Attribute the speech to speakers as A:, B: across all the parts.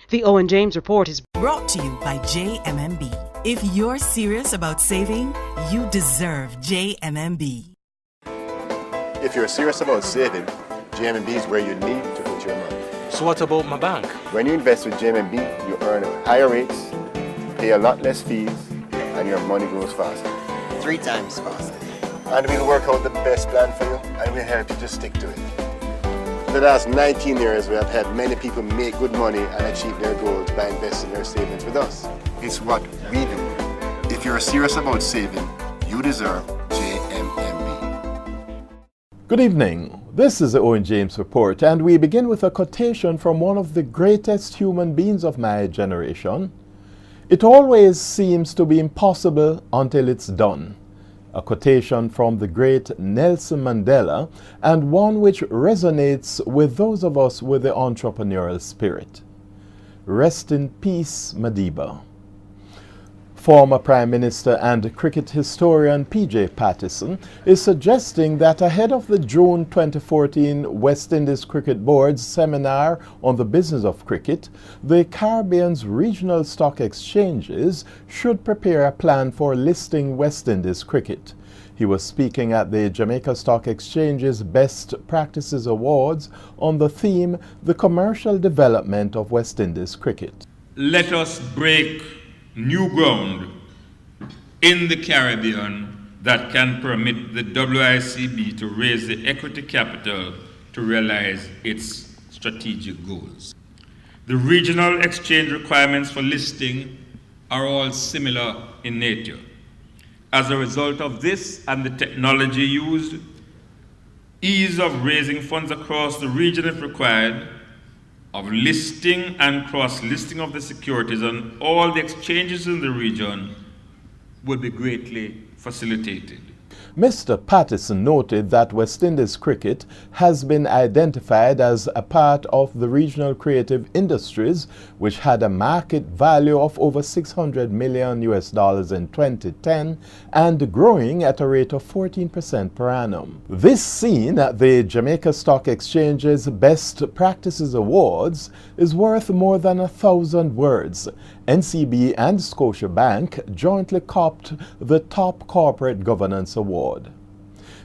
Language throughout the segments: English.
A: The Owen James Report is
B: brought to you by JMMB. If you're serious about saving, you deserve JMMB.
C: If you're serious about saving, JMMB is where you need to put your money.
D: So what about my bank?
C: When you invest with JMMB, you earn higher rates, pay a lot less fees, and your money grows faster.
E: 3 times faster.
C: And we'll work out the best plan for you, and we'll help you to stick to it. For the last 19 years, we have had many people make good money and achieve their goals by investing their savings with us. It's what we do. If you're serious about saving, you deserve JMMB.
F: Good evening. This is the Owen James Report, and we begin with a quotation from one of the greatest human beings of my generation. It always seems to be impossible until it's done. A quotation from the great Nelson Mandela, and one which resonates with those of us with the entrepreneurial spirit. Rest in peace, Madiba. Former Prime Minister and cricket historian P.J. Patterson is suggesting that ahead of the June 2014 West Indies Cricket Board's seminar on the business of cricket, the Caribbean's regional stock exchanges should prepare a plan for listing West Indies cricket. He was speaking at the Jamaica Stock Exchanges Best Practices Awards on the theme, The Commercial Development of West Indies Cricket.
G: Let us break new ground in the Caribbean that can permit the WICB to raise the equity capital to realize its strategic goals. The regional exchange requirements for listing are all similar in nature. As a result of this and the technology used, ease of raising funds across the region if required, of listing and cross-listing of the securities on all the exchanges in the region would be greatly facilitated.
F: Mr. Patterson noted that West Indies cricket has been identified as a part of the regional creative industries, which had a market value of over $600 million in 2010 and growing at a rate of 14% per annum. This seen at the Jamaica Stock Exchanges Best Practices Awards is worth more than 1,000 words. NCB and Scotiabank jointly copped the Top Corporate Governance Award.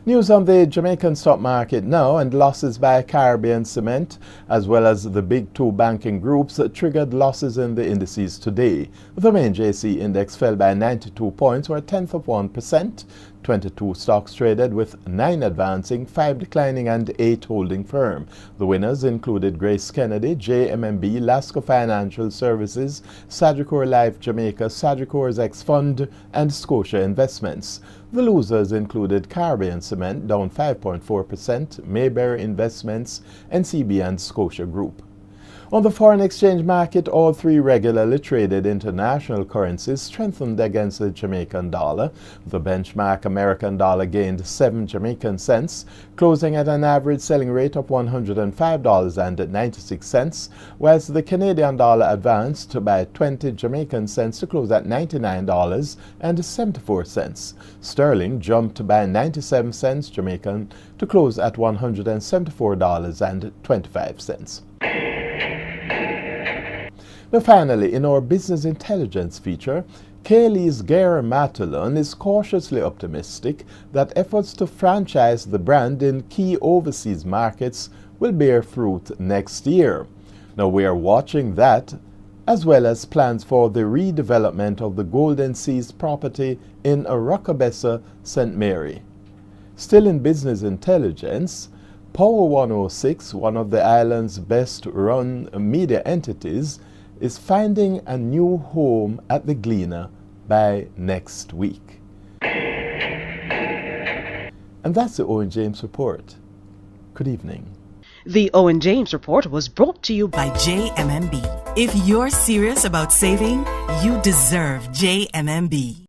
F: News on the Jamaican stock market now, and losses by Caribbean Cement as well as the big 2 banking groups triggered losses in the indices today. The main JC index fell by 92 points or 1/10%. 22 stocks traded with 9 advancing, 5 declining and 8 holding firm. The winners included Grace Kennedy, JMMB, Lasco Financial Services, Sagicor Life Jamaica, Sagicor's X Fund and Scotia Investments. The losers included Caribbean Cement down 5.4%, Mayberry Investments, NCB and Scotia Group. On the foreign exchange market, all 3 regularly traded international currencies strengthened against the Jamaican dollar. The benchmark American dollar gained 7 Jamaican cents, closing at an average selling rate of $105.96, whilst the Canadian dollar advanced by 20 Jamaican cents to close at $99.74. Sterling jumped by 97 cents Jamaican to close at $174.25. Now finally, in our business intelligence feature, Kaylee's Gare Matalon is cautiously optimistic that efforts to franchise the brand in key overseas markets will bear fruit next year. Now we are watching that, as well as plans for the redevelopment of the Golden Seas property in Aracabessa, St. Mary. Still in business intelligence, Power 106, one of the island's best-run media entities, is finding a new home at the Gleaner by next week. And that's the Owen James Report. Good evening.
A: The Owen James Report was brought to you
B: by JMMB. If you're serious about saving, you deserve JMMB.